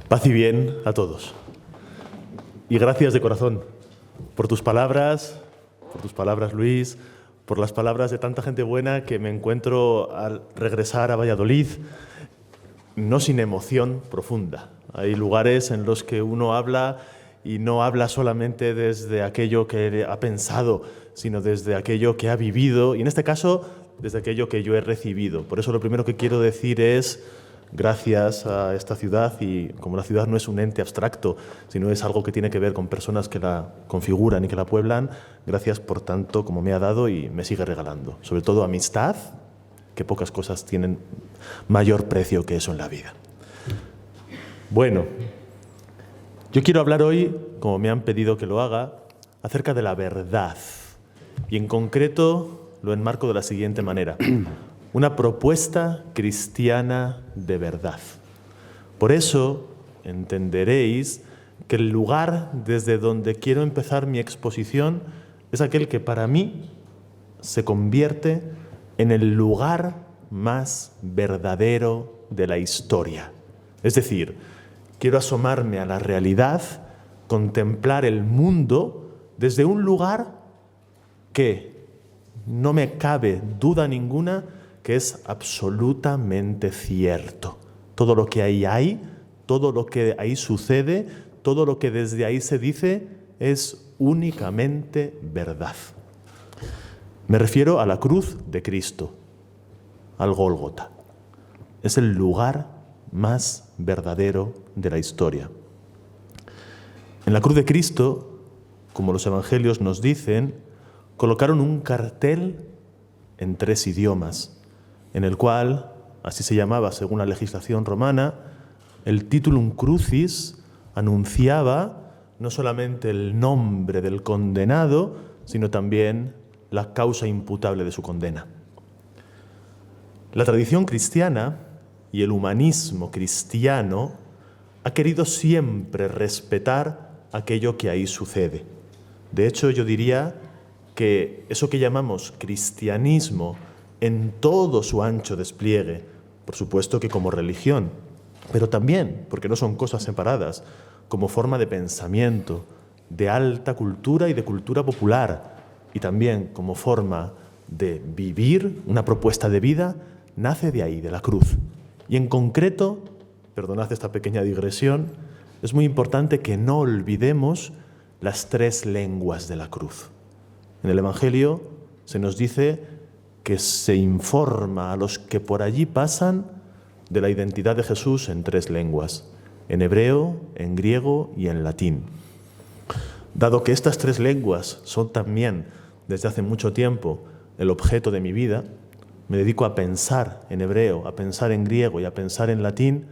Paz y bien a todos. Y gracias de corazón por tus palabras, Luis, por las palabras de tanta gente buena que me encuentro al regresar a Valladolid, no sin emoción profunda. Hay lugares en los que uno habla y no habla solamente desde aquello que ha pensado, sino desde aquello que ha vivido, y en este caso, desde aquello que yo he recibido. Por eso lo primero que quiero decir es gracias a esta ciudad, y como la ciudad no es un ente abstracto, sino es algo que tiene que ver con personas que la configuran y que la pueblan, gracias por tanto como me ha dado y me sigue regalando. Sobre todo amistad, que pocas cosas tienen mayor precio que eso en la vida. Bueno, yo quiero hablar hoy, como me han pedido que lo haga, acerca de la verdad. Y en concreto lo enmarco de la siguiente manera. Una propuesta cristiana de verdad. Por eso entenderéis que el lugar desde donde quiero empezar mi exposición es aquel que para mí se convierte en el lugar más verdadero de la historia. Es decir, quiero asomarme a la realidad, contemplar el mundo desde un lugar que no me cabe duda ninguna que es absolutamente cierto. Todo lo que ahí hay, todo lo que ahí sucede, todo lo que desde ahí se dice es únicamente verdad. Me refiero a la cruz de Cristo, al Gólgota. Es el lugar más verdadero de la historia. En la cruz de Cristo, como los evangelios nos dicen, colocaron un cartel en 3 idiomas, en el cual, así se llamaba según la legislación romana, el titulum crucis anunciaba no solamente el nombre del condenado, sino también la causa imputable de su condena. La tradición cristiana y el humanismo cristiano ha querido siempre respetar aquello que ahí sucede. De hecho, yo diría que eso que llamamos cristianismo en todo su ancho despliegue, por supuesto que como religión, pero también, porque no son cosas separadas, como forma de pensamiento, de alta cultura y de cultura popular, y también como forma de vivir una propuesta de vida, nace de ahí, de la cruz. Y en concreto, perdonad esta pequeña digresión, es muy importante que no olvidemos las 3 lenguas de la cruz. En el Evangelio se nos dice que se informa a los que por allí pasan de la identidad de Jesús en 3 lenguas, en hebreo, en griego y en latín. Dado que estas 3 lenguas son también, desde hace mucho tiempo, el objeto de mi vida, me dedico a pensar en hebreo, a pensar en griego y a pensar en latín.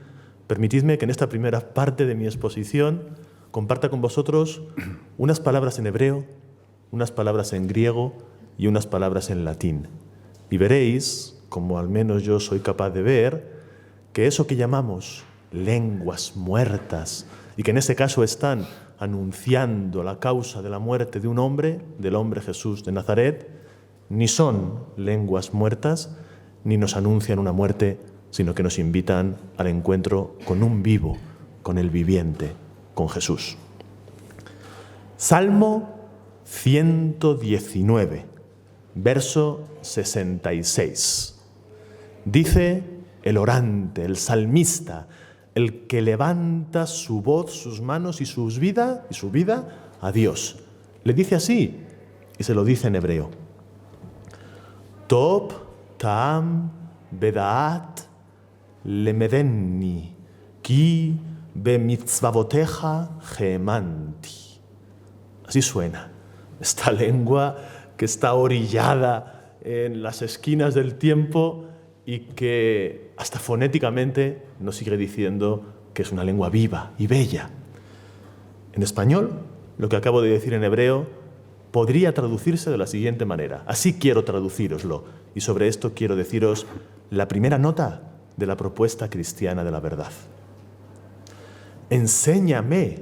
Permitidme que en esta primera parte de mi exposición comparta con vosotros unas palabras en hebreo, unas palabras en griego y unas palabras en latín. Y veréis, como al menos yo soy capaz de ver, que eso que llamamos lenguas muertas, y que en ese caso están anunciando la causa de la muerte de un hombre, del hombre Jesús de Nazaret, ni son lenguas muertas, ni nos anuncian una muerte, sino que nos invitan al encuentro con un vivo, con el viviente, con Jesús. Salmo 119. Verso 66. Dice el orante, el salmista, el que levanta su voz, sus manos y su vida a Dios. Le dice así, y se lo dice en hebreo. Tov ta'am bedaat lemedenni, ki bemitzvavoteja gemanti. Así suena esta lengua que está orillada en las esquinas del tiempo y que hasta fonéticamente nos sigue diciendo que es una lengua viva y bella. En español, lo que acabo de decir en hebreo podría traducirse de la siguiente manera. Así quiero traducíroslo, y sobre esto quiero deciros la primera nota de la propuesta cristiana de la verdad. Enséñame,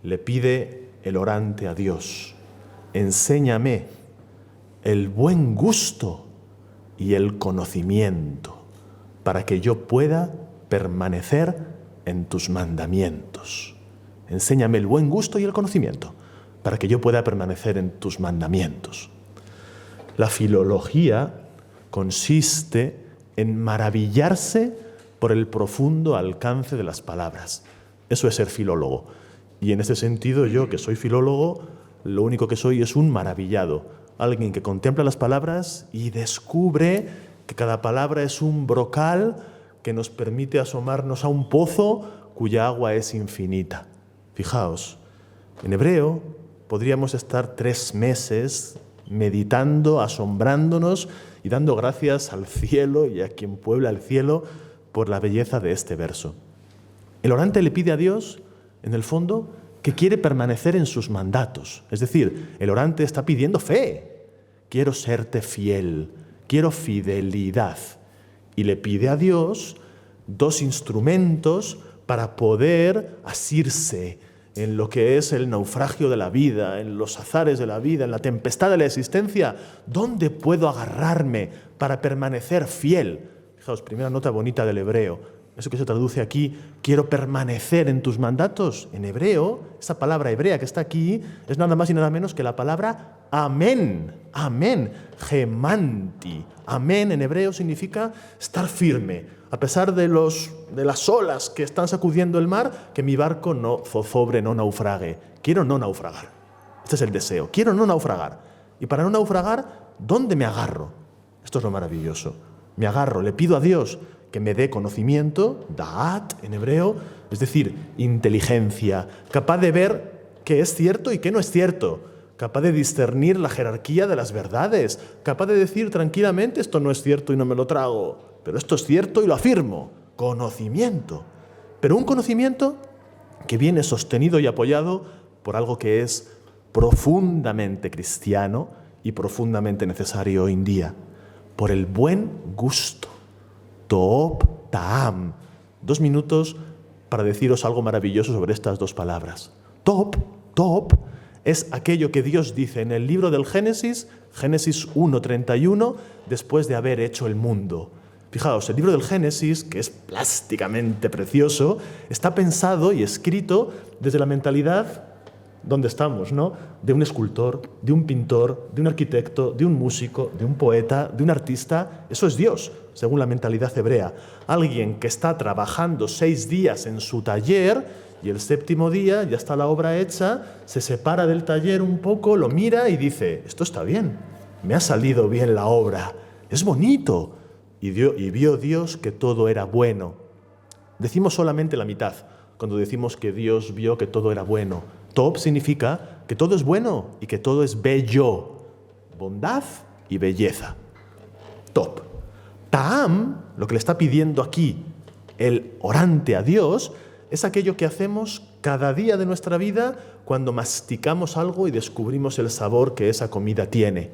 le pide el orante a Dios. Enséñame el buen gusto y el conocimiento para que yo pueda permanecer en tus mandamientos. Enséñame el buen gusto y el conocimiento, para que yo pueda permanecer en tus mandamientos. La filología consiste en maravillarse por el profundo alcance de las palabras. Eso es ser filólogo. Y en ese sentido, yo, que soy filólogo, lo único que soy es un maravillado. Alguien que contempla las palabras y descubre que cada palabra es un brocal que nos permite asomarnos a un pozo cuya agua es infinita. Fijaos, en hebreo podríamos estar 3 meses meditando, asombrándonos y dando gracias al cielo y a quien puebla el cielo por la belleza de este verso. El orante le pide a Dios, en el fondo, que quiere permanecer en sus mandatos. Es decir, el orante está pidiendo fe. Quiero serte fiel, quiero fidelidad. Y le pide a Dios 2 instrumentos para poder asirse en lo que es el naufragio de la vida, en los azares de la vida, en la tempestad de la existencia. ¿Dónde puedo agarrarme para permanecer fiel? Fijaos, primera nota bonita del hebreo. Eso que se traduce aquí, quiero permanecer en tus mandatos. En hebreo, esa palabra hebrea que está aquí es nada más y nada menos que la palabra amén. Amén. Gemanti. Amén en hebreo significa estar firme. A pesar de las olas que están sacudiendo el mar, que mi barco no zozobre, no naufrague. Quiero no naufragar. Este es el deseo. Quiero no naufragar. Y para no naufragar, ¿dónde me agarro? Esto es lo maravilloso. Me agarro, le pido a Dios que me dé conocimiento, da'at en hebreo, es decir, inteligencia, capaz de ver qué es cierto y qué no es cierto, capaz de discernir la jerarquía de las verdades, capaz de decir tranquilamente esto no es cierto y no me lo trago, pero esto es cierto y lo afirmo. Conocimiento. Pero un conocimiento que viene sostenido y apoyado por algo que es profundamente cristiano y profundamente necesario hoy en día, por el buen gusto. Tob, ta'am. 2 minutos para deciros algo maravilloso sobre estas 2 palabras. Tob es aquello que Dios dice en el libro del Génesis, Génesis 1:31, después de haber hecho el mundo. Fijaos, el libro del Génesis, que es plásticamente precioso, está pensado y escrito desde la mentalidad, ¿dónde estamos?, ¿no?, de un escultor, de un pintor, de un arquitecto, de un músico, de un poeta, de un artista. Eso es Dios, según la mentalidad hebrea. Alguien que está trabajando 6 días en su taller y el 7º día ya está la obra hecha, se separa del taller un poco, lo mira y dice, esto está bien, me ha salido bien la obra, es bonito. Y vio Dios que todo era bueno. Decimos solamente la mitad cuando decimos que Dios vio que todo era bueno. Tob significa que todo es bueno y que todo es bello, bondad y belleza. Tob. Ta'am, lo que le está pidiendo aquí el orante a Dios, es aquello que hacemos cada día de nuestra vida cuando masticamos algo y descubrimos el sabor que esa comida tiene.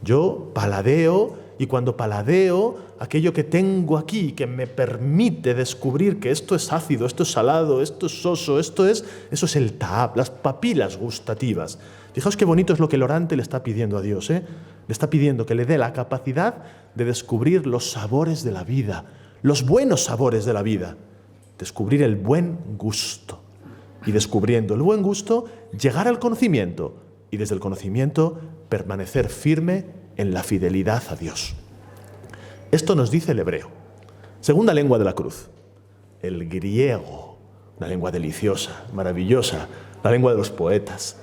Yo paladeo, y cuando paladeo aquello que tengo aquí, que me permite descubrir que esto es ácido, esto es salado, esto es soso, eso es el ta'ab, las papilas gustativas. Fijaos qué bonito es lo que el orante le está pidiendo a Dios, ¿eh? Le está pidiendo que le dé la capacidad de descubrir los sabores de la vida, los buenos sabores de la vida. Descubrir el buen gusto. Y descubriendo el buen gusto, llegar al conocimiento. Y desde el conocimiento, permanecer firme en la fidelidad a Dios. Esto nos dice el hebreo. Segunda lengua de la cruz, el griego, una lengua deliciosa, maravillosa, la lengua de los poetas.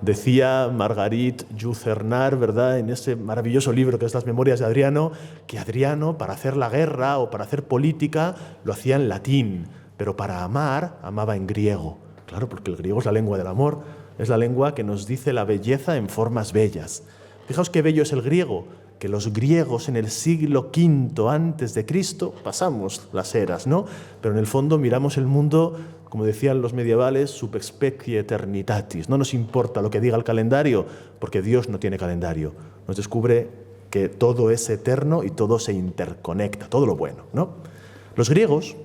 Decía Margarit Yourcenar, ¿verdad?, en ese maravilloso libro que es Las Memorias de Adriano, que Adriano, para hacer la guerra o para hacer política, lo hacía en latín, pero para amar, amaba en griego. Claro, porque el griego es la lengua del amor, es la lengua que nos dice la belleza en formas bellas. Fijaos qué bello es el griego, que los griegos en el siglo V antes de Cristo, pasamos las eras, ¿no?, pero en el fondo miramos el mundo, como decían los medievales, sub specie eternitatis. No nos importa lo que diga el calendario, porque Dios no tiene calendario. Nos descubre que todo es eterno y todo se interconecta, todo lo bueno, ¿no? Los griegos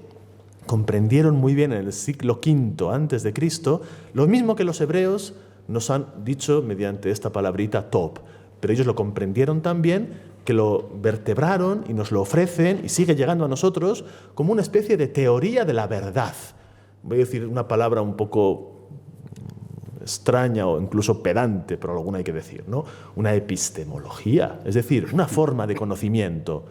comprendieron muy bien en el siglo V antes de Cristo lo mismo que los hebreos nos han dicho mediante esta palabrita tob. Pero ellos lo comprendieron también que lo vertebraron y nos lo ofrecen y sigue llegando a nosotros como una especie de teoría de la verdad. Voy a decir una palabra un poco extraña o incluso pedante, pero alguna hay que decir, ¿no? Una epistemología, es decir, una forma de conocimiento.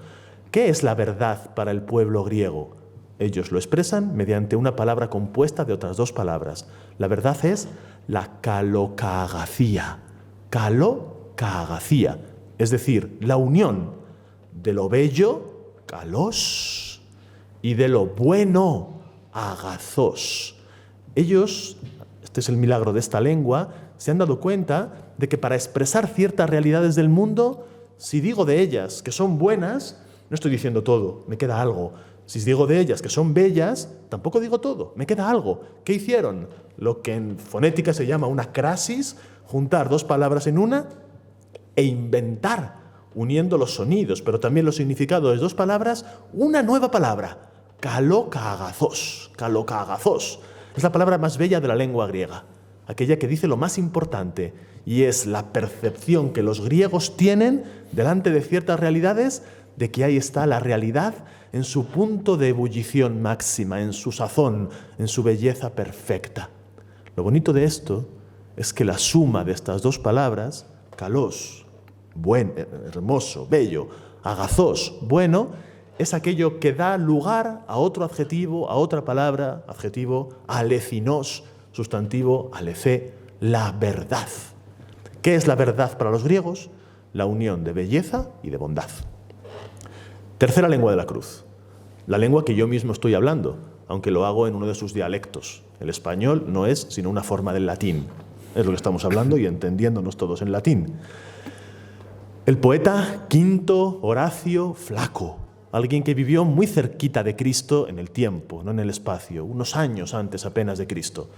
¿Qué es la verdad para el pueblo griego? Ellos lo expresan mediante una palabra compuesta de otras dos palabras. La verdad es la kalokagacía. Kalokagacía, es decir, la unión de lo bello, kalos, y de lo bueno, agazos. Ellos, este es el milagro de esta lengua, se han dado cuenta de que para expresar ciertas realidades del mundo, si digo de ellas que son buenas, no estoy diciendo todo, me queda algo. Si digo de ellas que son bellas, tampoco digo todo, me queda algo. ¿Qué hicieron? Lo que en fonética se llama una crasis, juntar dos palabras en una e inventar, uniendo los sonidos, pero también los significados de dos palabras, una nueva palabra, kalokagazos. Kalokagazos es la palabra más bella de la lengua griega, aquella que dice lo más importante, y es la percepción que los griegos tienen delante de ciertas realidades de que ahí está la realidad en su punto de ebullición máxima, en su sazón, en su belleza perfecta. Lo bonito de esto es que la suma de estas dos palabras, kalos, buen, hermoso, bello, agazos, bueno, es aquello que da lugar a otro adjetivo, a otra palabra, adjetivo, alecinos, sustantivo, alecé, la verdad. ¿Qué es la verdad para los griegos? La unión de belleza y de bondad. Tercera lengua de la cruz, la lengua que yo mismo estoy hablando, aunque lo hago en uno de sus dialectos. El español no es sino una forma del latín. Es lo que estamos hablando y entendiéndonos todos en latín. El poeta Quinto Horacio Flaco, alguien que vivió muy cerquita de Cristo en el tiempo, no en el espacio, unos años antes apenas de Cristo,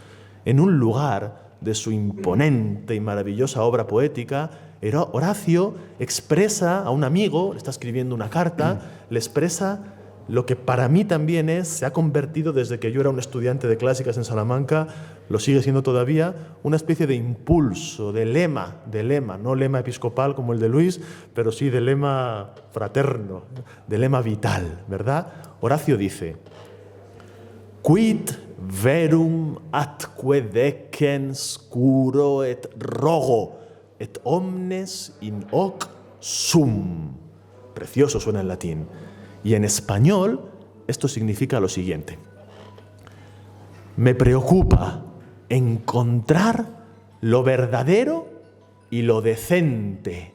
en un lugar de su imponente y maravillosa obra poética, Horacio expresa a un amigo, le está escribiendo una carta, le expresa lo que para mí también se ha convertido desde que yo era un estudiante de clásicas en Salamanca, lo sigue siendo todavía, una especie de impulso, de lema, no lema episcopal como el de Luis, pero sí de lema fraterno, de lema vital, ¿verdad? Horacio dice: Quid verum atque decens curo et rogo, et omnes in hoc sum. Precioso suena en latín. Y en español esto significa lo siguiente: me preocupa encontrar lo verdadero y lo decente,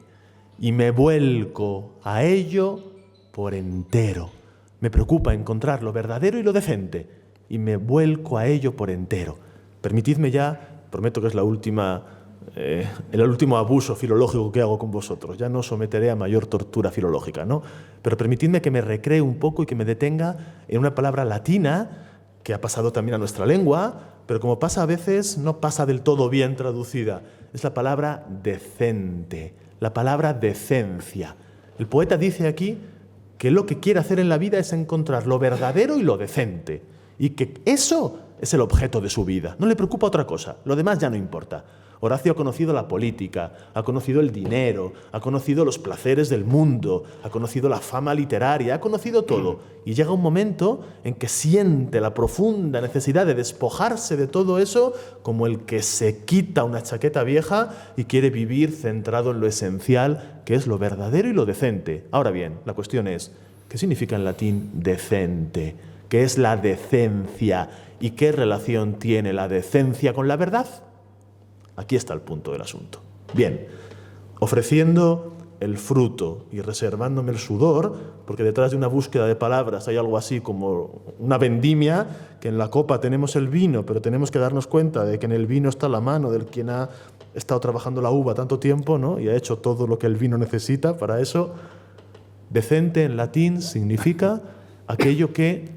y me vuelco a ello por entero. Me preocupa encontrar lo verdadero y lo decente, y me vuelco a ello por entero. Permitidme ya, prometo que es el último abuso filológico que hago con vosotros. Ya no someteré a mayor tortura filológica, ¿no? Pero permitidme que me recree un poco y que me detenga en una palabra latina que ha pasado también a nuestra lengua, pero como pasa a veces, no pasa del todo bien traducida. Es la palabra decente, la palabra decencia. El poeta dice aquí que lo que quiere hacer en la vida es encontrar lo verdadero y lo decente, y que eso es el objeto de su vida. No le preocupa otra cosa, lo demás ya no importa. Horacio ha conocido la política, ha conocido el dinero, ha conocido los placeres del mundo, ha conocido la fama literaria, ha conocido todo. Y llega un momento en que siente la profunda necesidad de despojarse de todo eso, como el que se quita una chaqueta vieja y quiere vivir centrado en lo esencial, que es lo verdadero y lo decente. Ahora bien, la cuestión es, ¿qué significa en latín decente? ¿Qué es la decencia? ¿Y qué relación tiene la decencia con la verdad? Aquí está el punto del asunto. Bien, ofreciendo el fruto y reservándome el sudor, porque detrás de una búsqueda de palabras hay algo así como una vendimia, que en la copa tenemos el vino, pero tenemos que darnos cuenta de que en el vino está la mano del quien ha estado trabajando la uva tanto tiempo, ¿no? Y ha hecho todo lo que el vino necesita para eso. Decente en latín significa aquello que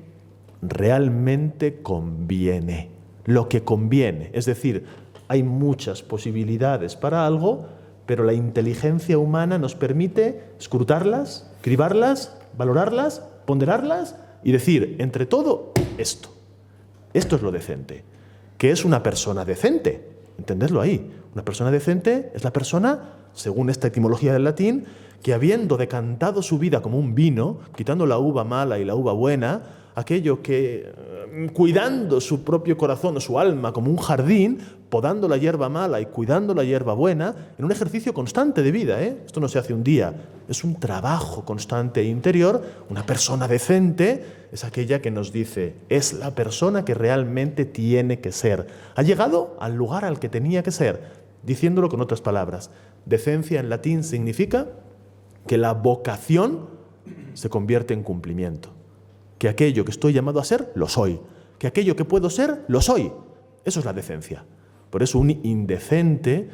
realmente conviene, lo que conviene, es decir, hay muchas posibilidades para algo, pero la inteligencia humana nos permite escrutarlas, cribarlas, valorarlas, ponderarlas y decir, entre todo, esto. Esto es lo decente. ¿Qué es una persona decente? Entendedlo ahí. Una persona decente es la persona según esta etimología del latín, que habiendo decantado su vida como un vino, quitando la uva mala y la uva buena, aquello que, cuidando su propio corazón o su alma como un jardín, podando la hierba mala y cuidando la hierba buena, en un ejercicio constante de vida, Esto no se hace un día, es un trabajo constante e interior. Una persona decente es aquella que nos dice, es la persona que realmente tiene que ser. Ha llegado al lugar al que tenía que ser, diciéndolo con otras palabras. Decencia en latín significa que la vocación se convierte en cumplimiento. Que aquello que estoy llamado a ser, lo soy. Que aquello que puedo ser, lo soy. Eso es la decencia. Por eso un indecente,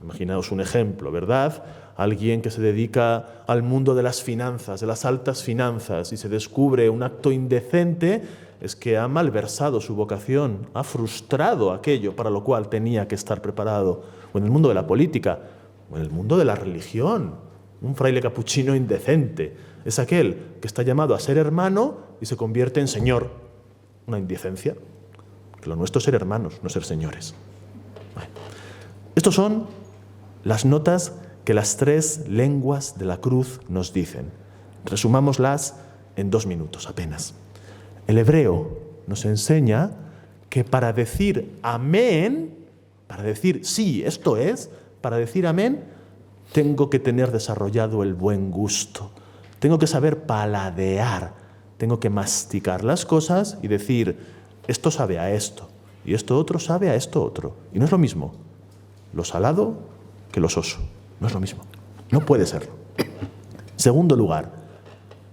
imaginaos un ejemplo, ¿verdad? Alguien que se dedica al mundo de las finanzas, de las altas finanzas, y se descubre un acto indecente, es que ha malversado su vocación, ha frustrado aquello para lo cual tenía que estar preparado. O en el mundo de la política, o en el mundo de la religión. Un fraile capuchino indecente es aquel que está llamado a ser hermano y se convierte en señor. Una indecencia. Que lo nuestro es ser hermanos, no ser señores. Bueno, estos son las notas que las 3 lenguas de la cruz nos dicen. Resumámoslas en 2 minutos apenas. El hebreo nos enseña que para decir amén, para decir sí, esto es, para decir amén, tengo que tener desarrollado el buen gusto. Tengo que saber paladear. Tengo que masticar las cosas y decir, esto sabe a esto y esto otro sabe a esto otro. Y no es lo mismo lo salado que lo soso. No es lo mismo. No puede serlo. Segundo lugar,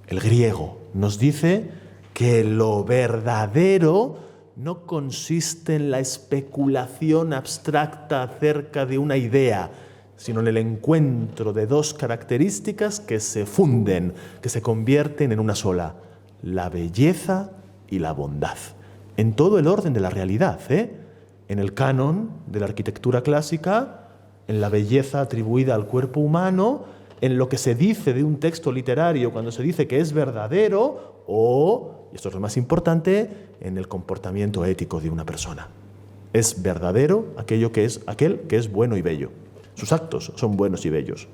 el griego nos dice que lo verdadero no consiste en la especulación abstracta acerca de una idea, sino en el encuentro de 2 características que se funden, que se convierten en una sola: la belleza y la bondad. En todo el orden de la realidad, En el canon de la arquitectura clásica, en la belleza atribuida al cuerpo humano, en lo que se dice de un texto literario cuando se dice que es verdadero, o, y esto es lo más importante, en el comportamiento ético de una persona. Es verdadero aquel que es bueno y bello. Sus actos son buenos y bellos.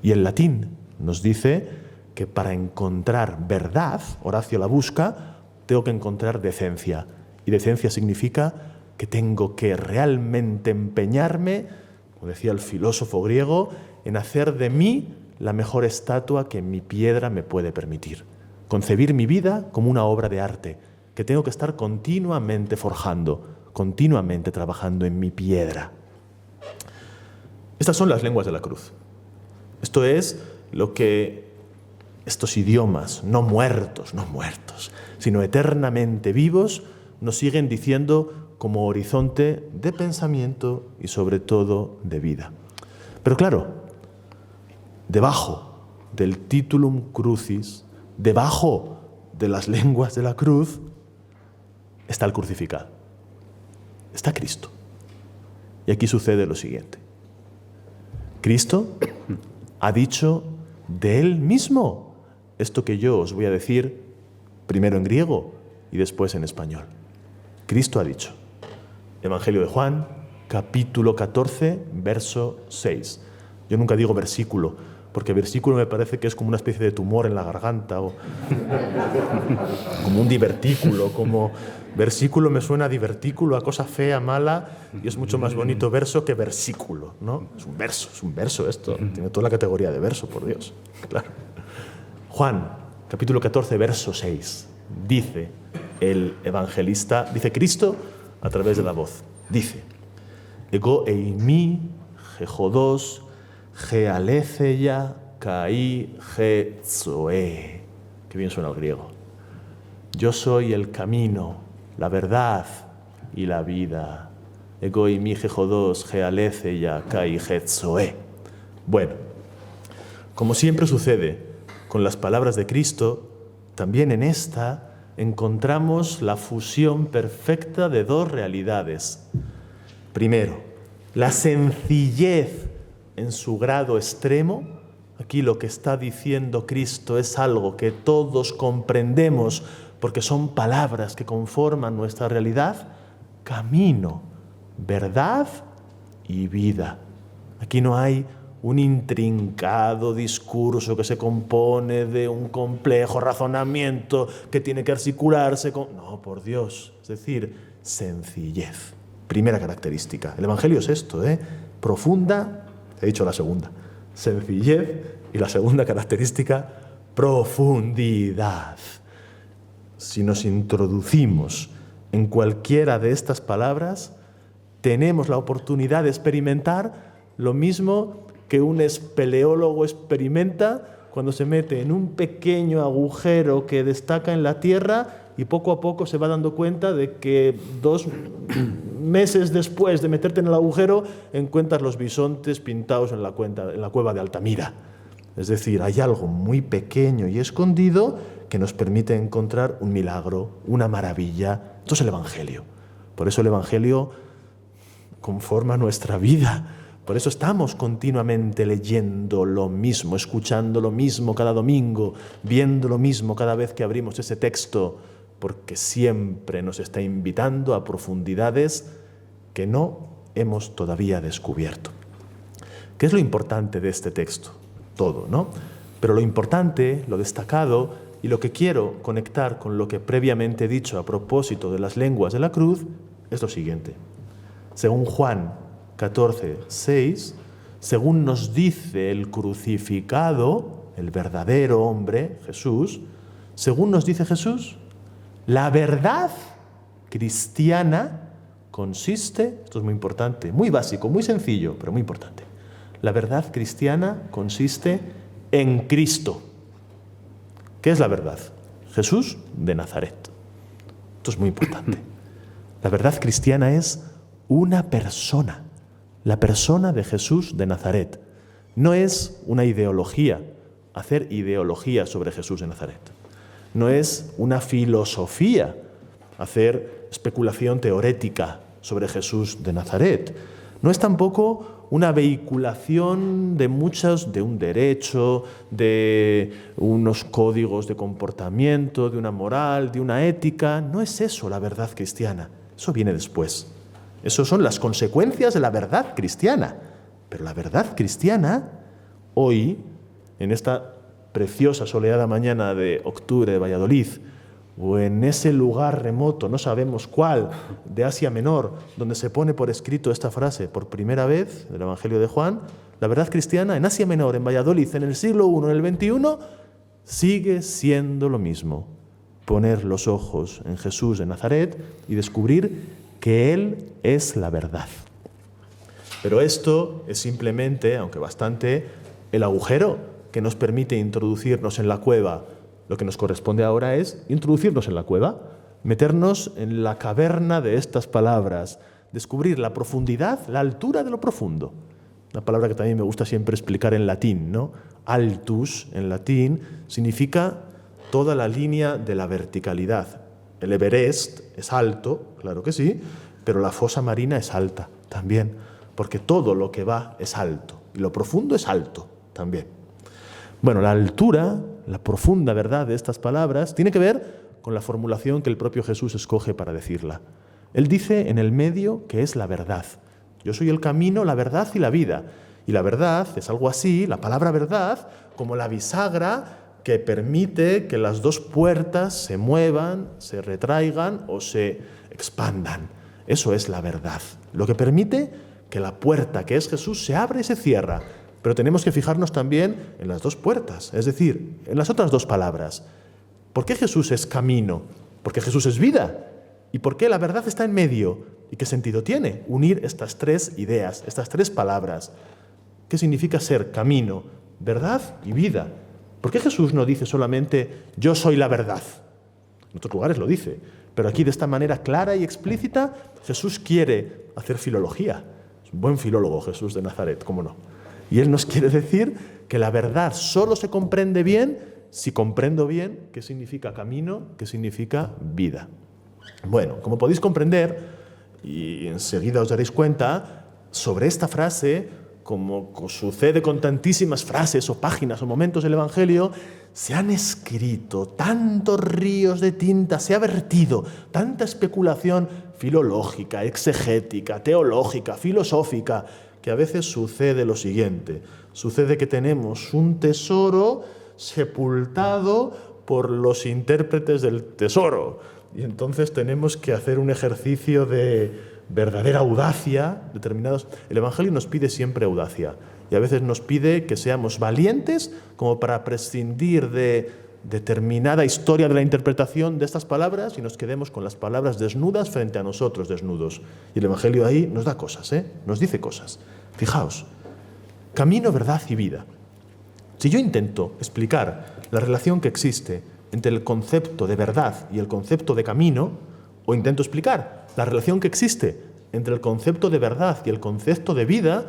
Y el latín nos dice que para encontrar verdad, Horacio la busca, tengo que encontrar decencia. Y decencia significa que tengo que realmente empeñarme, como decía el filósofo griego, en hacer de mí la mejor estatua que mi piedra me puede permitir. Concebir mi vida como una obra de arte, que tengo que estar continuamente forjando, continuamente trabajando en mi piedra. Estas son las lenguas de la cruz. Esto es lo que estos idiomas, no muertos, sino eternamente vivos, nos siguen diciendo como horizonte de pensamiento y sobre todo de vida. Pero claro, debajo del titulum crucis, debajo de las lenguas de la cruz, está el crucificado. Está Cristo. Y aquí sucede lo siguiente. Cristo ha dicho de Él mismo esto que yo os voy a decir primero en griego y después en español. Cristo ha dicho, Evangelio de Juan, capítulo 14, verso 6. Yo nunca digo versículo, porque versículo me parece que es como una especie de tumor en la garganta o como un divertículo, como versículo me suena a divertículo, a cosa fea, mala, y es mucho más bonito verso que versículo, ¿no? Es un verso esto, tiene toda la categoría de verso, por Dios. Claro. Juan, capítulo 14, verso 6, dice el evangelista, dice Cristo a través de la voz, dice, Ego eimi, jejodos, gealetheia, kai, jetzoe. Qué bien suena el griego. Yo soy el camino, la verdad y la vida. Ego eimi, jejodos, gealetheia, kai, jetzoe. Bueno, como siempre sucede con las palabras de Cristo, también en esta encontramos la fusión perfecta de 2 realidades. Primero, la sencillez en su grado extremo. Aquí lo que está diciendo Cristo es algo que todos comprendemos porque son palabras que conforman nuestra realidad. Camino, verdad y vida. Aquí no hay un intrincado discurso que se compone de un complejo razonamiento que tiene que articularse con... No, por Dios, es decir, sencillez. Primera característica. El Evangelio es esto, profunda, he dicho la segunda, sencillez, y la segunda característica, profundidad. Si nos introducimos en cualquiera de estas palabras, tenemos la oportunidad de experimentar lo mismo que un espeleólogo experimenta cuando se mete en un pequeño agujero que destaca en la tierra y poco a poco se va dando cuenta de que 2 meses después de meterte en el agujero encuentras los bisontes pintados en la cueva de Altamira. Es decir, hay algo muy pequeño y escondido que nos permite encontrar un milagro, una maravilla. Esto es el Evangelio. Por eso el Evangelio conforma nuestra vida. Por eso estamos continuamente leyendo lo mismo, escuchando lo mismo cada domingo, viendo lo mismo cada vez que abrimos ese texto, porque siempre nos está invitando a profundidades que no hemos todavía descubierto. ¿Qué es lo importante de este texto? Todo, ¿no? Pero lo importante, lo destacado y lo que quiero conectar con lo que previamente he dicho a propósito de las lenguas de la cruz es lo siguiente. Según Juan 14:6, según nos dice el crucificado, el verdadero hombre, Jesús, según nos dice Jesús, la verdad cristiana consiste, esto es muy importante, muy básico, muy sencillo, pero muy importante. La verdad cristiana consiste en Cristo. ¿Qué es la verdad? Jesús de Nazaret. Esto es muy importante. La verdad cristiana es una persona, la persona de Jesús de Nazaret. No es una ideología, hacer ideología sobre Jesús de Nazaret. No es una filosofía, hacer especulación teorética sobre Jesús de Nazaret. No es tampoco una vehiculación de un derecho, de unos códigos de comportamiento, de una moral, de una ética. No es eso la verdad cristiana. Eso viene después. Esas son las consecuencias de la verdad cristiana. Pero la verdad cristiana, hoy, en esta preciosa soleada mañana de octubre de Valladolid, o en ese lugar remoto, no sabemos cuál, de Asia Menor, donde se pone por escrito esta frase por primera vez del Evangelio de Juan, la verdad cristiana en Asia Menor, en Valladolid, en el siglo I, en el XXI, sigue siendo lo mismo. Poner los ojos en Jesús de Nazaret y descubrir que Él es la verdad. Pero esto es simplemente, aunque bastante, el agujero que nos permite introducirnos en la cueva. Lo que nos corresponde ahora es introducirnos en la cueva, meternos en la caverna de estas palabras, descubrir la profundidad, la altura de lo profundo. Una palabra que también me gusta siempre explicar en latín, ¿no? Altus, en latín, significa toda la línea de la verticalidad. El Everest es alto, claro que sí, pero la fosa marina es alta también, porque todo lo que va es alto y lo profundo es alto también. Bueno, la altura, la profunda verdad de estas palabras tiene que ver con la formulación que el propio Jesús escoge para decirla. Él dice en el medio que es la verdad. Yo soy el camino, la verdad y la vida. Y la verdad es algo así, la palabra verdad, como la bisagra que permite que las dos puertas se muevan, se retraigan o se expandan. Eso es la verdad. Lo que permite que la puerta que es Jesús se abre y se cierra. Pero tenemos que fijarnos también en las dos puertas, es decir, en las otras dos palabras. ¿Por qué Jesús es camino? Porque Jesús es vida. ¿Y por qué la verdad está en medio? ¿Y qué sentido tiene unir estas tres ideas, estas tres palabras? ¿Qué significa ser camino, verdad y vida? ¿Por qué Jesús no dice solamente yo soy la verdad? En otros lugares lo dice, pero aquí de esta manera clara y explícita Jesús quiere hacer filología. Es un buen filólogo Jesús de Nazaret, ¿cómo no? Y Él nos quiere decir que la verdad solo se comprende bien si comprendo bien qué significa camino, qué significa vida. Bueno, como podéis comprender, y enseguida os daréis cuenta, sobre esta frase, como sucede con tantísimas frases o páginas o momentos del Evangelio, se han escrito tantos ríos de tinta, se ha vertido tanta especulación filológica, exegética, teológica, filosófica, que a veces sucede lo siguiente. Sucede que tenemos un tesoro sepultado por los intérpretes del tesoro. Y entonces tenemos que hacer un ejercicio de verdadera audacia. El Evangelio nos pide siempre audacia. Y a veces nos pide que seamos valientes como para prescindir de determinada historia de la interpretación de estas palabras y nos quedemos con las palabras desnudas frente a nosotros desnudos. Y el Evangelio ahí nos da cosas, nos dice cosas. Fijaos, camino, verdad y vida. Si yo intento explicar la relación que existe entre el concepto de verdad y el concepto de camino, o intento explicar la relación que existe entre el concepto de verdad y el concepto de vida,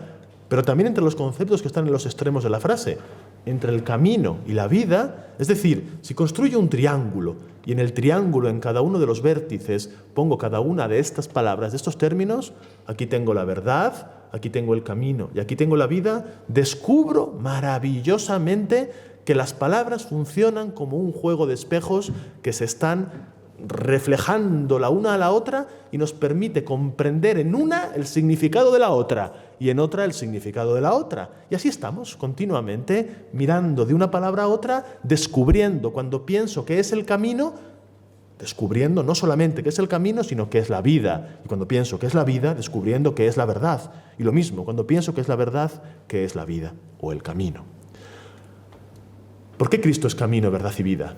pero también entre los conceptos que están en los extremos de la frase, entre el camino y la vida, es decir, si construyo un triángulo y en el triángulo, en cada uno de los vértices, pongo cada una de estas palabras, de estos términos, aquí tengo la verdad, aquí tengo el camino y aquí tengo la vida, descubro maravillosamente que las palabras funcionan como un juego de espejos que se están reflejando la una a la otra y nos permite comprender en una el significado de la otra y en otra el significado de la otra. Y así estamos continuamente mirando de una palabra a otra, descubriendo cuando pienso que es el camino, descubriendo no solamente que es el camino, sino que es la vida. Y cuando pienso que es la vida, descubriendo que es la verdad. Y lo mismo, cuando pienso que es la verdad, que es la vida o el camino. ¿Por qué Cristo es camino, verdad y vida?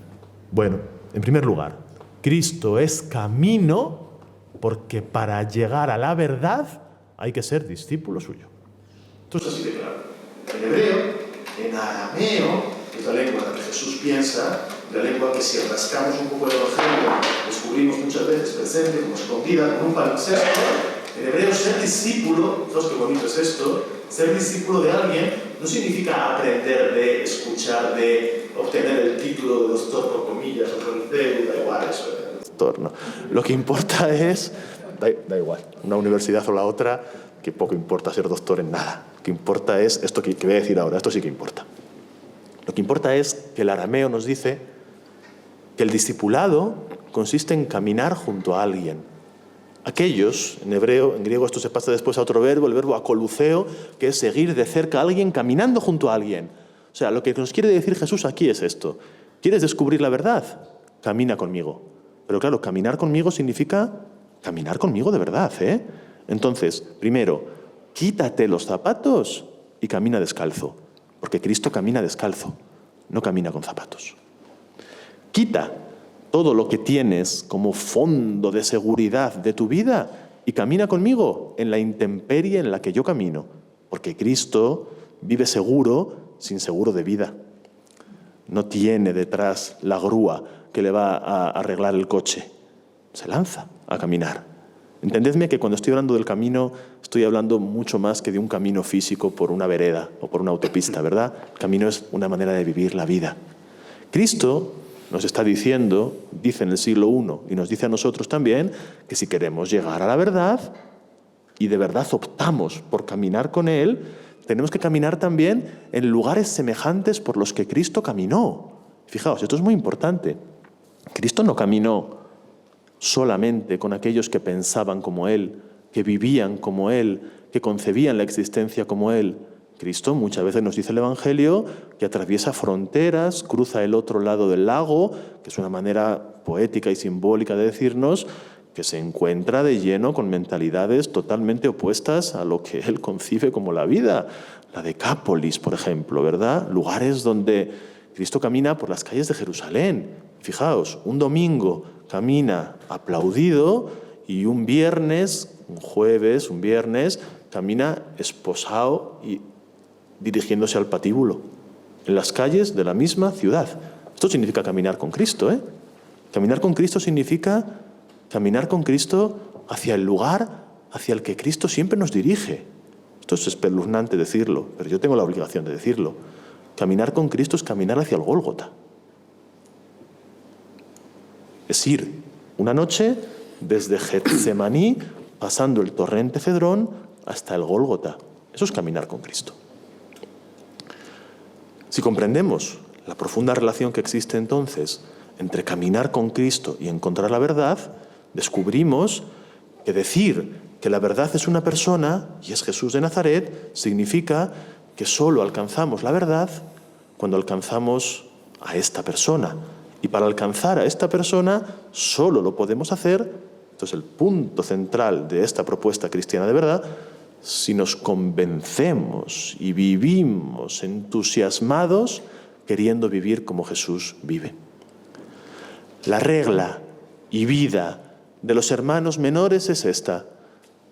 Bueno, en primer lugar, Cristo es camino porque para llegar a la verdad hay que ser discípulo suyo. Esto es así de claro. En hebreo, en arameo, que es la lengua en la que Jesús piensa, la lengua que si rascamos un poco el Evangelio descubrimos muchas veces presente como escondida con un palimpsesto. En hebreo, ser discípulo, fijaos qué bonito es esto, ser discípulo de alguien no significa aprender de, escuchar de, obtener el título de doctor por comillas, o de, da igual eso, doctor, ¿no? Lo que importa es, da igual, una universidad o la otra, que poco importa ser doctor en nada. Lo que importa es, esto que voy a decir ahora, esto sí que importa. Lo que importa es que el arameo nos dice que el discipulado consiste en caminar junto a alguien. Aquellos, en hebreo, en griego esto se pasa después a otro verbo, el verbo akoluceo, que es seguir de cerca a alguien, caminando junto a alguien. O sea, lo que nos quiere decir Jesús aquí es esto. ¿Quieres descubrir la verdad? Camina conmigo. Pero claro, caminar conmigo significa caminar conmigo de verdad, ¿eh? Entonces, primero, quítate los zapatos y camina descalzo. Porque Cristo camina descalzo, no camina con zapatos. Quita todo lo que tienes como fondo de seguridad de tu vida y camina conmigo en la intemperie en la que yo camino, porque Cristo vive seguro sin seguro de vida. No tiene detrás la grúa que le va a arreglar el coche. Se lanza a caminar. Entendedme que cuando estoy hablando del camino, estoy hablando mucho más que de un camino físico por una vereda o por una autopista, ¿verdad? El camino es una manera de vivir la vida. Cristo nos está diciendo, dice en el siglo I y nos dice a nosotros también, que si queremos llegar a la verdad y de verdad optamos por caminar con Él, tenemos que caminar también en lugares semejantes por los que Cristo caminó. Fijaos, esto es muy importante. Cristo no caminó solamente con aquellos que pensaban como Él, que vivían como Él, que concebían la existencia como Él. Cristo muchas veces nos dice el Evangelio que atraviesa fronteras, cruza el otro lado del lago, que es una manera poética y simbólica de decirnos que se encuentra de lleno con mentalidades totalmente opuestas a lo que él concibe como la vida. La Decápolis, por ejemplo, ¿verdad? Lugares donde Cristo camina por las calles de Jerusalén. Fijaos, un domingo camina aplaudido y un viernes, un jueves, un viernes, camina esposado y dirigiéndose al patíbulo, en las calles de la misma ciudad. Esto significa caminar con Cristo, ¿eh? Caminar con Cristo significa caminar con Cristo hacia el lugar hacia el que Cristo siempre nos dirige. Esto es espeluznante decirlo, pero yo tengo la obligación de decirlo. Caminar con Cristo es caminar hacia el Gólgota. Es ir una noche desde Getsemaní, pasando el torrente Cedrón, hasta el Gólgota. Eso es caminar con Cristo. Si comprendemos la profunda relación que existe entonces entre caminar con Cristo y encontrar la verdad, descubrimos que decir que la verdad es una persona, y es Jesús de Nazaret, significa que solo alcanzamos la verdad cuando alcanzamos a esta persona. Y para alcanzar a esta persona solo lo podemos hacer, esto es el punto central de esta propuesta cristiana de verdad, si nos convencemos y vivimos entusiasmados queriendo vivir como Jesús vive. La regla y vida de los hermanos menores es esta: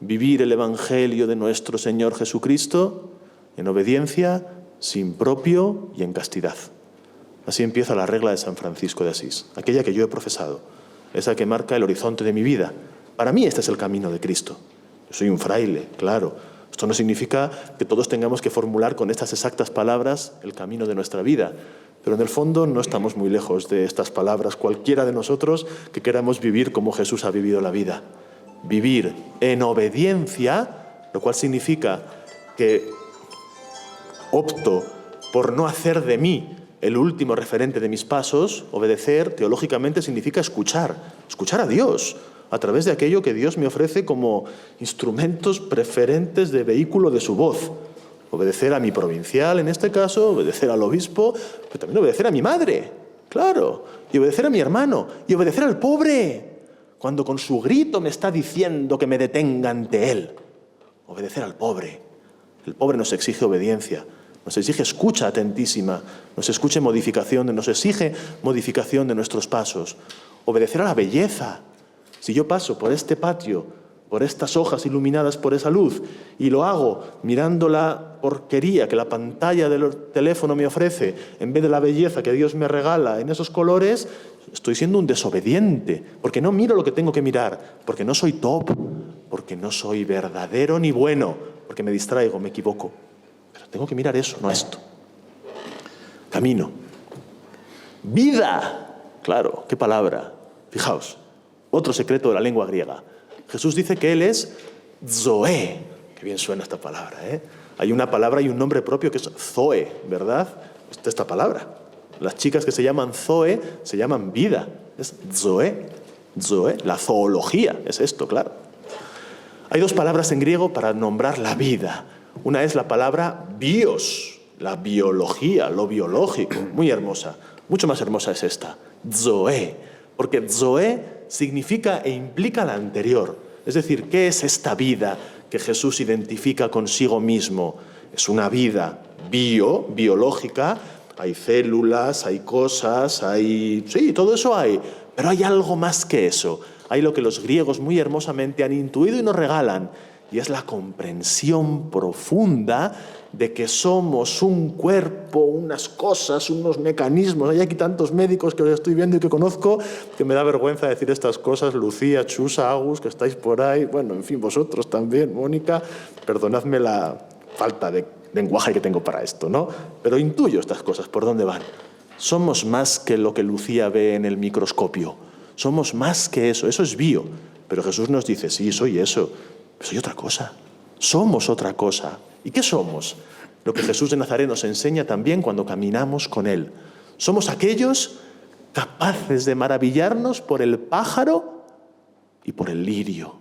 vivir el Evangelio de nuestro Señor Jesucristo en obediencia, sin propio y en castidad. Así empieza la regla de San Francisco de Asís, aquella que yo he profesado, esa que marca el horizonte de mi vida. Para mí este es el camino de Cristo. Yo soy un fraile, claro. Esto no significa que todos tengamos que formular con estas exactas palabras el camino de nuestra vida, pero en el fondo no estamos muy lejos de estas palabras, cualquiera de nosotros que queramos vivir como Jesús ha vivido la vida. Vivir en obediencia, lo cual significa que opto por no hacer de mí el último referente de mis pasos. Obedecer teológicamente significa escuchar a Dios a través de aquello que Dios me ofrece como instrumentos preferentes de vehículo de su voz. Obedecer a mi provincial, en este caso, obedecer al obispo, pero también obedecer a mi madre, claro, y obedecer a mi hermano, y obedecer al pobre, cuando con su grito me está diciendo que me detenga ante él. Obedecer al pobre. El pobre nos exige obediencia, nos exige escucha atentísima, nos exige modificación de nuestros pasos. Obedecer a la belleza. Si yo paso por este patio, por estas hojas iluminadas por esa luz, y lo hago mirando la porquería que la pantalla del teléfono me ofrece, en vez de la belleza que Dios me regala en esos colores, estoy siendo un desobediente, porque no miro lo que tengo que mirar, porque no soy top, porque no soy verdadero ni bueno, porque me distraigo, me equivoco. Pero tengo que mirar eso, no esto. Camino. Vida. Claro, qué palabra. Fijaos. Otro secreto de la lengua griega. Jesús dice que Él es Zoe. Qué bien suena esta palabra, ¿eh? Hay una palabra y un nombre propio que es Zoe, ¿verdad? Esta palabra. Las chicas que se llaman Zoe se llaman vida. Es Zoe. Zoe. La zoología es esto, claro. Hay dos palabras en griego para nombrar la vida. Una es la palabra bios, la biología, lo biológico. Muy hermosa. Mucho más hermosa es esta. Zoe. Porque Zoe significa e implica la anterior. Es decir, ¿qué es esta vida que Jesús identifica consigo mismo? Es una vida biológica. Hay células, hay cosas, sí, todo eso hay. Pero hay algo más que eso. Hay lo que los griegos muy hermosamente han intuido y nos regalan. Y es la comprensión profunda de que somos un cuerpo, unas cosas, unos mecanismos. Hay aquí tantos médicos que os estoy viendo y que conozco que me da vergüenza decir estas cosas. Lucía, Chusa, Agus, que estáis por ahí. Bueno, en fin, vosotros también, Mónica. Perdonadme la falta de lenguaje que tengo para esto, ¿no? Pero intuyo estas cosas, ¿por dónde van? Somos más que lo que Lucía ve en el microscopio. Somos más que eso. Eso es bio. Pero Jesús nos dice, sí, soy eso. Pero soy otra cosa. Somos otra cosa. ¿Y qué somos? Lo que Jesús de Nazaret nos enseña también cuando caminamos con Él. Somos aquellos capaces de maravillarnos por el pájaro y por el lirio.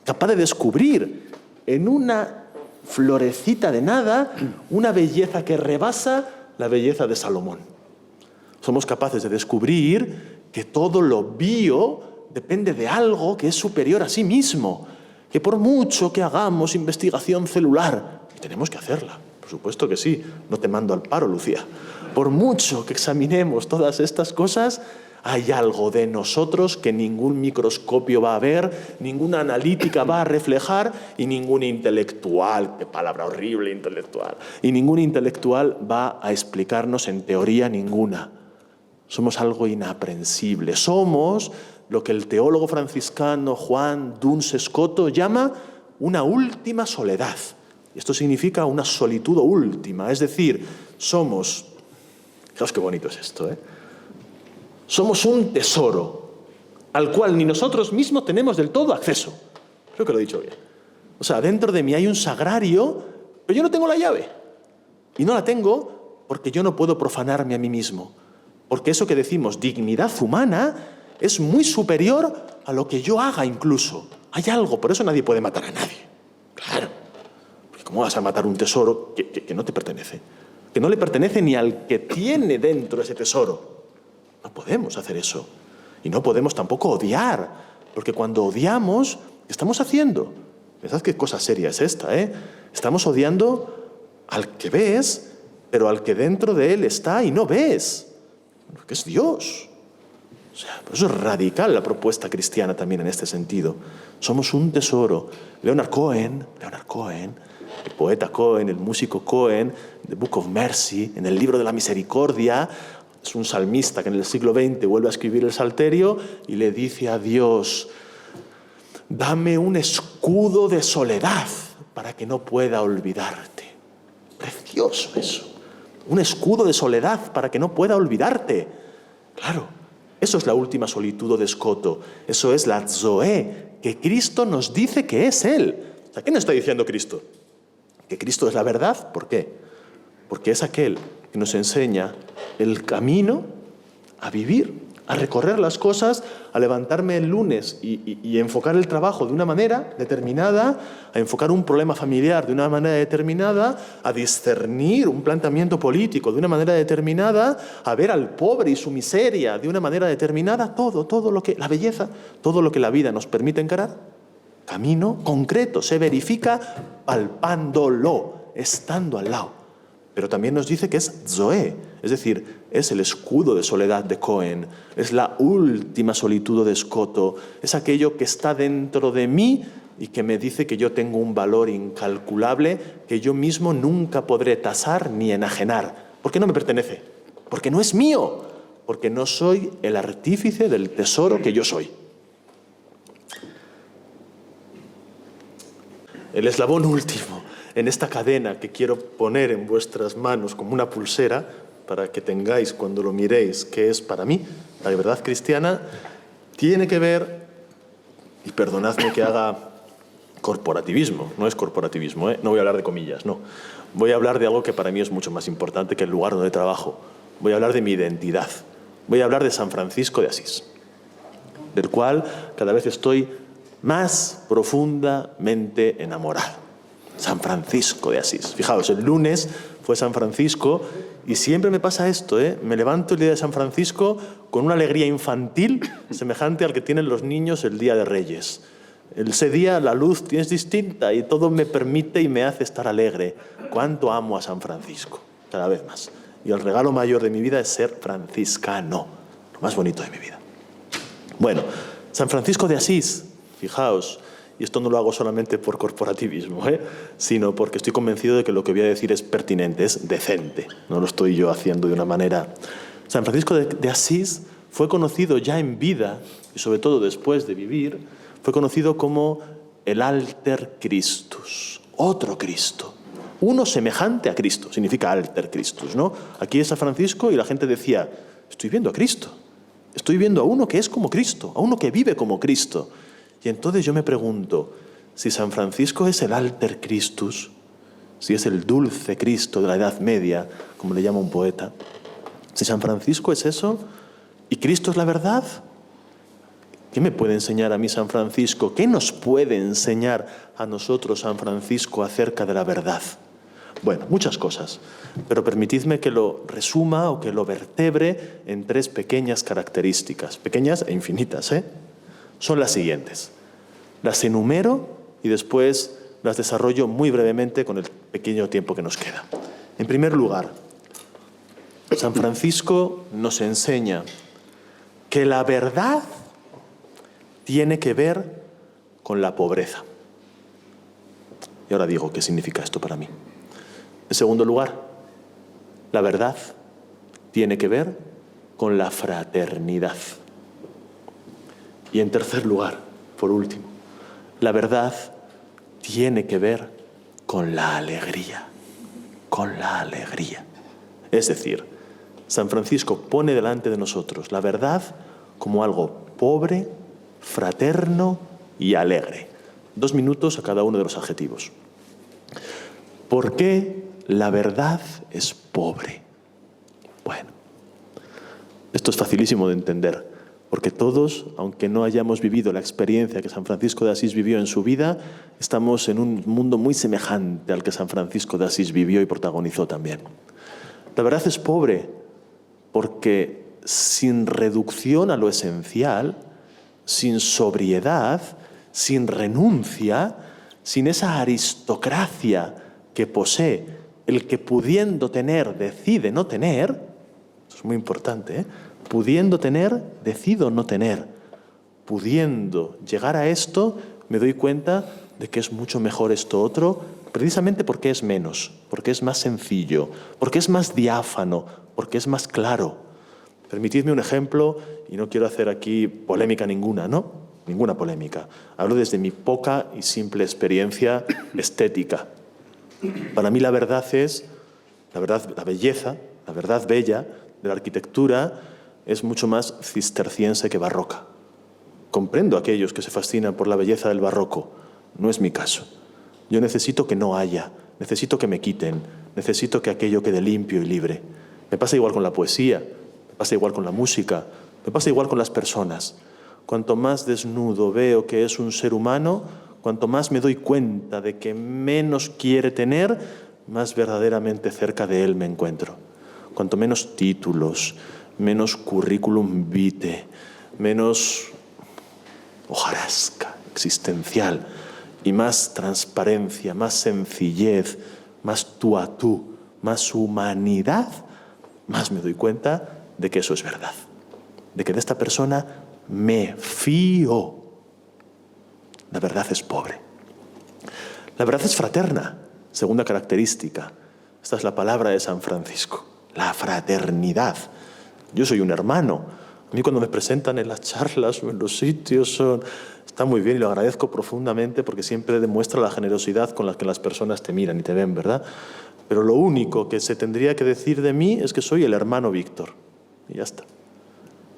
Capaz de descubrir en una florecita de nada una belleza que rebasa la belleza de Salomón. Somos capaces de descubrir que todo lo bio depende de algo que es superior a sí mismo. Que por mucho que hagamos investigación celular, y tenemos que hacerla, por supuesto que sí, no te mando al paro, Lucía, por mucho que examinemos todas estas cosas, hay algo de nosotros que ningún microscopio va a ver, ninguna analítica va a reflejar y ningún intelectual, qué palabra horrible intelectual, y ningún intelectual va a explicarnos en teoría ninguna. Somos algo inaprensible, somos lo que el teólogo franciscano Juan Duns Scoto llama una última soledad. Y esto significa una solitud última, es decir, somos, fijaos qué bonito es esto, somos un tesoro al cual ni nosotros mismos tenemos del todo acceso. Creo que lo he dicho bien. O sea, dentro de mí hay un sagrario, pero yo no tengo la llave. Y no la tengo porque yo no puedo profanarme a mí mismo. Porque eso que decimos, dignidad humana, es muy superior a lo que yo haga incluso. Hay algo, por eso nadie puede matar a nadie. Claro. Porque ¿cómo vas a matar un tesoro que no te pertenece? Que no le pertenece ni al que tiene dentro ese tesoro. No podemos hacer eso. Y no podemos tampoco odiar, porque cuando odiamos, ¿qué estamos haciendo? Pensad qué cosa seria es esta, ¿eh? Estamos odiando al que ves, pero al que dentro de él está y no ves, que es Dios. O sea, por eso es radical la propuesta cristiana también en este sentido. Somos un tesoro. Leonard Cohen, el poeta Cohen, el músico Cohen, The Book of Mercy, en el libro de la misericordia, es un salmista que en el siglo XX vuelve a escribir el Salterio y le dice a Dios: dame un escudo de soledad para que no pueda olvidarte. Precioso eso. Un escudo de soledad para que no pueda olvidarte. Claro, eso es la última solitud de Escoto. Eso es la Zoé, que Cristo nos dice que es Él. O sea, ¿qué nos está diciendo Cristo? Que Cristo es la verdad. ¿Por qué? Porque es aquel que nos enseña el camino a vivir, a recorrer las cosas, a levantarme el lunes y enfocar el trabajo de una manera determinada, a enfocar un problema familiar de una manera determinada, a discernir un planteamiento político de una manera determinada, a ver al pobre y su miseria de una manera determinada, todo lo que, la belleza, todo lo que la vida nos permite encarar. Camino concreto, se verifica palpándolo, estando al lado. Pero también nos dice que es Zoé, es decir, es el escudo de soledad de Cohen, es la última solitud de Escoto, es aquello que está dentro de mí y que me dice que yo tengo un valor incalculable que yo mismo nunca podré tasar ni enajenar. ¿Por qué no me pertenece? Porque no es mío, porque no soy el artífice del tesoro que yo soy. El eslabón último en esta cadena que quiero poner en vuestras manos como una pulsera para que tengáis cuando lo miréis qué es para mí la verdad cristiana, tiene que ver, y perdonadme que haga corporativismo, no es corporativismo, no voy a hablar de comillas, no. Voy a hablar de algo que para mí es mucho más importante que el lugar donde trabajo. Voy a hablar de mi identidad. Voy a hablar de San Francisco de Asís, del cual cada vez estoy más profundamente enamorado. San Francisco de Asís. Fijaos, el lunes fue San Francisco y siempre me pasa esto, me levanto el día de San Francisco con una alegría infantil semejante al que tienen los niños el día de Reyes. Ese día la luz es distinta y todo me permite y me hace estar alegre. ¿Cuánto amo a San Francisco? Cada vez más. Y el regalo mayor de mi vida es ser franciscano, lo más bonito de mi vida. Bueno, San Francisco de Asís, fijaos, y esto no lo hago solamente por corporativismo, sino porque estoy convencido de que lo que voy a decir es pertinente, es decente. No lo estoy yo haciendo de una manera... San Francisco de Asís fue conocido ya en vida, y sobre todo después de vivir, fue conocido como el Alter Christus, otro Cristo. Uno semejante a Cristo, significa Alter Christus, ¿no? Aquí es San Francisco y la gente decía, estoy viendo a Cristo, estoy viendo a uno que es como Cristo, a uno que vive como Cristo. Y entonces yo me pregunto, si San Francisco es el Alter Christus, si es el dulce Cristo de la Edad Media, como le llama un poeta, si San Francisco es eso, y Cristo es la verdad, ¿qué me puede enseñar a mí San Francisco? ¿Qué nos puede enseñar a nosotros San Francisco acerca de la verdad? Bueno, muchas cosas, pero permitidme que lo resuma o que lo vertebre en 3 pequeñas características, pequeñas e infinitas, Son las siguientes. Las enumero y después las desarrollo muy brevemente con el pequeño tiempo que nos queda. En primer lugar, San Francisco nos enseña que la verdad tiene que ver con la pobreza. Y ahora digo qué significa esto para mí. En segundo lugar, la verdad tiene que ver con la fraternidad. Y en tercer lugar, por último, la verdad tiene que ver con la alegría, con la alegría. Es decir, San Francisco pone delante de nosotros la verdad como algo pobre, fraterno y alegre. 2 minutos a cada uno de los adjetivos. ¿Por qué la verdad es pobre? Bueno, esto es facilísimo de entender. Porque todos, aunque no hayamos vivido la experiencia que San Francisco de Asís vivió en su vida, estamos en un mundo muy semejante al que San Francisco de Asís vivió y protagonizó también. La verdad es pobre porque sin reducción a lo esencial, sin sobriedad, sin renuncia, sin esa aristocracia que posee el que pudiendo tener decide no tener, eso es muy importante, pudiendo tener, decido no tener. Pudiendo llegar a esto, me doy cuenta de que es mucho mejor esto otro, precisamente porque es menos, porque es más sencillo, porque es más diáfano, porque es más claro. Permitidme un ejemplo, y no quiero hacer aquí polémica ninguna, ¿no? Ninguna polémica. Hablo desde mi poca y simple experiencia estética. Para mí la verdad es, la belleza, la verdad bella de la arquitectura es mucho más cisterciense que barroca. Comprendo a aquellos que se fascinan por la belleza del barroco. No es mi caso. Yo necesito que no haya, necesito que me quiten, necesito que aquello quede limpio y libre. Me pasa igual con la poesía, me pasa igual con la música, me pasa igual con las personas. Cuanto más desnudo veo que es un ser humano, cuanto más me doy cuenta de que menos quiere tener, más verdaderamente cerca de él me encuentro. Cuanto menos títulos, menos currículum vitae, menos hojarasca existencial y más transparencia, más sencillez, más tú a tú, más humanidad, más me doy cuenta de que eso es verdad, de que de esta persona me fío. La verdad es pobre. La verdad es fraterna, segunda característica. Esta es la palabra de San Francisco, la fraternidad. Yo soy un hermano. A mí cuando me presentan en las charlas o en los sitios está muy bien y lo agradezco profundamente porque siempre demuestra la generosidad con la que las personas te miran y te ven, ¿verdad? Pero lo único que se tendría que decir de mí es que soy el hermano Víctor. Y ya está.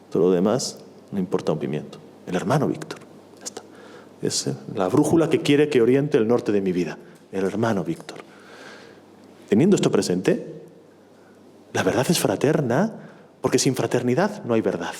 Todo lo demás no importa un pimiento. El hermano Víctor. Ya está. Es la brújula que quiere que oriente el norte de mi vida. El hermano Víctor. Teniendo esto presente, la verdad es fraterna porque sin fraternidad no hay verdad.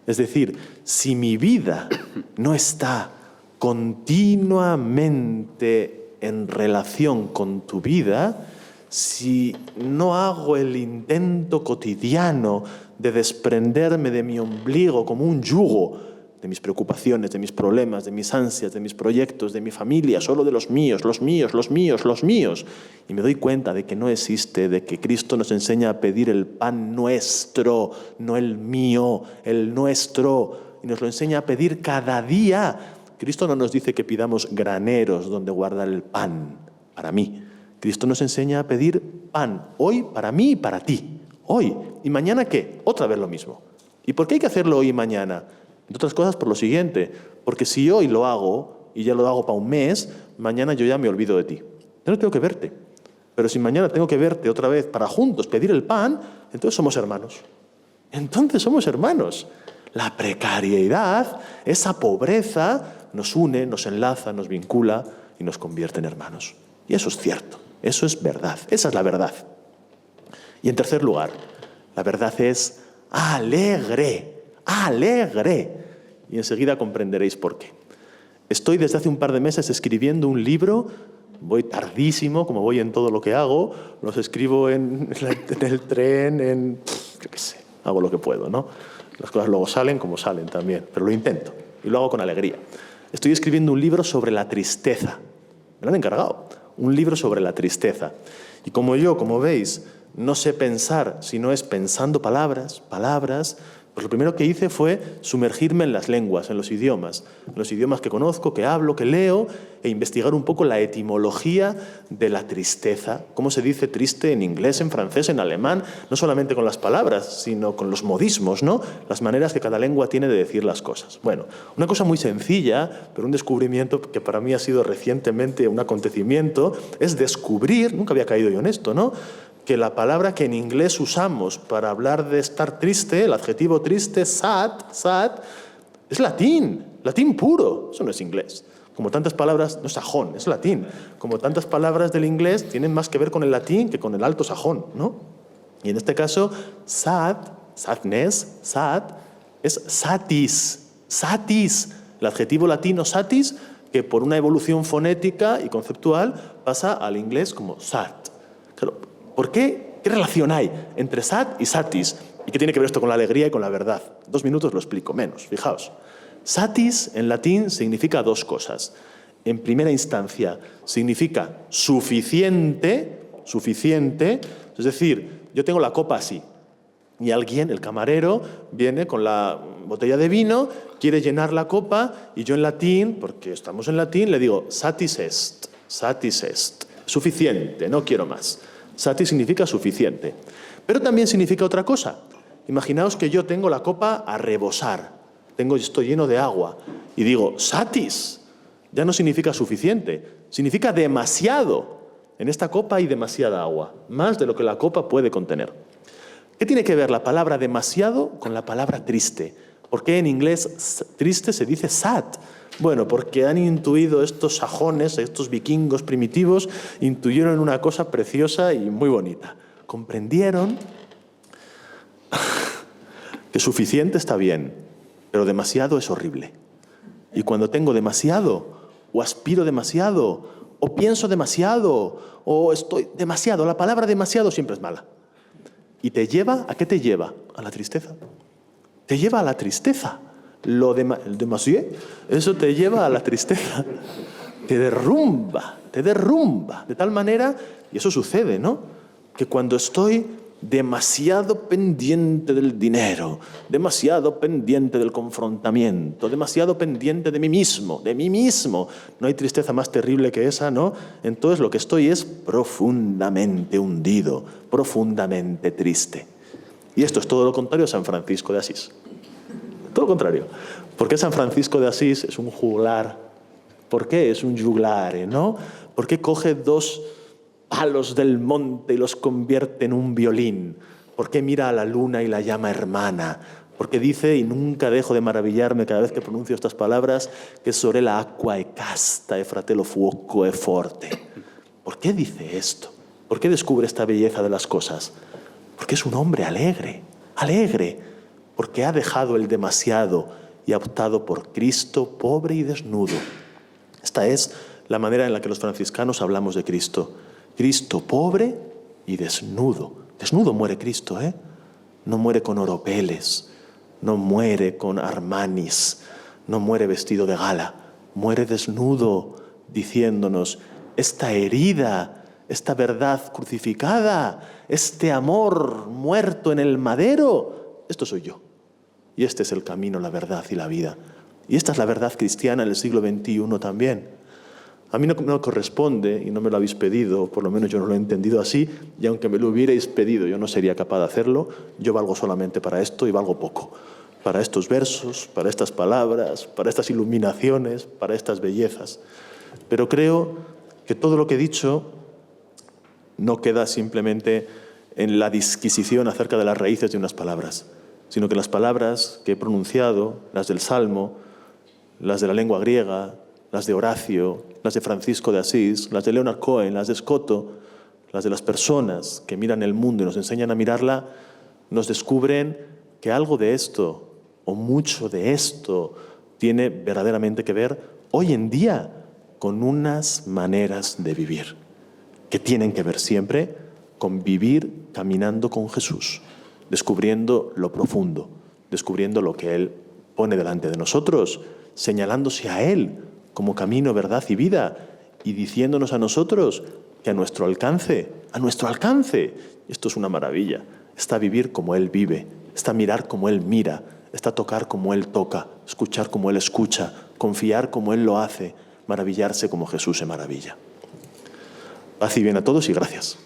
Es decir, si mi vida no está continuamente en relación con tu vida, si no hago el intento cotidiano de desprenderme de mi ombligo como un yugo, de mis preocupaciones, de mis problemas, de mis ansias, de mis proyectos, de mi familia, solo de los míos, los míos, los míos, los míos. Y me doy cuenta de que no existe, de que Cristo nos enseña a pedir el pan nuestro, no el mío, el nuestro. Y nos lo enseña a pedir cada día. Cristo no nos dice que pidamos graneros donde guardar el pan para mí. Cristo nos enseña a pedir pan hoy para mí y para ti. Hoy. ¿Y mañana qué? Otra vez lo mismo. ¿Y por qué hay que hacerlo hoy y mañana? Entre otras cosas por lo siguiente, porque si hoy lo hago y ya lo hago para un mes, mañana yo ya me olvido de ti. Yo no tengo que verte. Pero si mañana tengo que verte otra vez para juntos pedir el pan, entonces somos hermanos. Entonces somos hermanos. La precariedad, esa pobreza, nos une, nos enlaza, nos vincula y nos convierte en hermanos. Y eso es cierto, eso es verdad, esa es la verdad. Y en tercer lugar, la verdad es alegre. Alegre. Y enseguida comprenderéis por qué. Estoy desde hace un par de meses escribiendo un libro, voy tardísimo, como voy en todo lo que hago, los escribo en el tren, yo qué sé, hago lo que puedo, ¿no? Las cosas luego salen como salen también, pero lo intento y lo hago con alegría. Estoy escribiendo un libro sobre la tristeza, me lo han encargado, un libro sobre la tristeza. Y como yo, como veis, no sé pensar, sino es pensando palabras, pues lo primero que hice fue sumergirme en las lenguas, en los idiomas que conozco, que hablo, que leo, e investigar un poco la etimología de la tristeza. ¿Cómo se dice triste en inglés, en francés, en alemán? No solamente con las palabras, sino con los modismos, ¿no? Las maneras que cada lengua tiene de decir las cosas. Bueno, una cosa muy sencilla, pero un descubrimiento que para mí ha sido recientemente un acontecimiento, es descubrir, nunca había caído yo en esto, ¿no?, que la palabra que en inglés usamos para hablar de estar triste, el adjetivo triste, sad, es latín puro, eso no es inglés. Como tantas palabras, no es sajón, es latín. Como tantas palabras del inglés tienen más que ver con el latín que con el alto sajón, ¿no? Y en este caso, sad, sadness, sad, es satis, satis, el adjetivo latino satis, que por una evolución fonética y conceptual pasa al inglés como sat. Claro, ¿por qué? ¿Qué relación hay entre sat y satis? ¿Y qué tiene que ver esto con la alegría y con la verdad? 2 minutos lo explico, menos, fijaos. Satis en latín significa 2 cosas. En primera instancia significa suficiente, suficiente, es decir, yo tengo la copa así, y alguien, el camarero, viene con la botella de vino, quiere llenar la copa, y yo en latín, porque estamos en latín, le digo satis est, suficiente, no quiero más. Satis significa suficiente. Pero también significa otra cosa. Imaginaos que yo tengo la copa a rebosar, estoy lleno de agua, y digo satis, ya no significa suficiente, significa demasiado. En esta copa hay demasiada agua, más de lo que la copa puede contener. ¿Qué tiene que ver la palabra demasiado con la palabra triste? ¿Por qué en inglés triste se dice sad? Bueno, porque han intuido estos sajones, estos vikingos primitivos, intuyeron una cosa preciosa y muy bonita. Comprendieron que suficiente está bien, pero demasiado es horrible. Y cuando tengo demasiado, o aspiro demasiado, o pienso demasiado, o estoy demasiado, la palabra demasiado siempre es mala. ¿Y te lleva? ¿A qué te lleva? A la tristeza. Te lleva a la tristeza. El demasiado, eso te lleva a la tristeza. Te derrumba. De tal manera, y eso sucede, ¿no? Que cuando estoy demasiado pendiente del dinero, demasiado pendiente del confrontamiento, demasiado pendiente de mí mismo, no hay tristeza más terrible que esa, ¿no? Entonces lo que estoy es profundamente hundido, profundamente triste. Y esto es todo lo contrario a San Francisco de Asís. Todo lo contrario. ¿Por qué San Francisco de Asís es un juglar? ¿Por qué es un juglare, no? ¿Por qué coge 2 palos del monte y los convierte en un violín? ¿Por qué mira a la luna y la llama hermana? Porque dice, y nunca dejo de maravillarme cada vez que pronuncio estas palabras, que sobre la acqua è casta e fratello fuoco è forte. ¿Por qué dice esto? ¿Por qué descubre esta belleza de las cosas? Porque es un hombre alegre, porque ha dejado el demasiado y ha optado por Cristo pobre y desnudo. Esta es la manera en la que los franciscanos hablamos de Cristo. Cristo pobre y desnudo. Desnudo muere Cristo, ¿eh? No muere con oropeles, no muere con Armanis, no muere vestido de gala, muere desnudo, diciéndonos, esta herida, esta verdad crucificada, este amor muerto en el madero, esto soy yo. Y este es el camino, la verdad y la vida. Y esta es la verdad cristiana en el siglo XXI también. A mí no corresponde, y no me lo habéis pedido, por lo menos yo no lo he entendido así, y aunque me lo hubierais pedido, yo no sería capaz de hacerlo, yo valgo solamente para esto y valgo poco. Para estos versos, para estas palabras, para estas iluminaciones, para estas bellezas. Pero creo que todo lo que he dicho no queda simplemente en la disquisición acerca de las raíces de unas palabras, sino que las palabras que he pronunciado, las del Salmo, las de la lengua griega, las de Horacio, las de Francisco de Asís, las de Leonard Cohen, las de Scotto, las de las personas que miran el mundo y nos enseñan a mirarla, nos descubren que algo de esto, o mucho de esto, tiene verdaderamente que ver hoy en día con unas maneras de vivir, que tienen que ver siempre con vivir caminando con Jesús, descubriendo lo profundo, descubriendo lo que Él pone delante de nosotros, señalándose a Él como camino, verdad y vida, y diciéndonos a nosotros que a nuestro alcance, esto es una maravilla, está vivir como Él vive, está mirar como Él mira, está tocar como Él toca, escuchar como Él escucha, confiar como Él lo hace, maravillarse como Jesús se maravilla. Paz y bien a todos y gracias.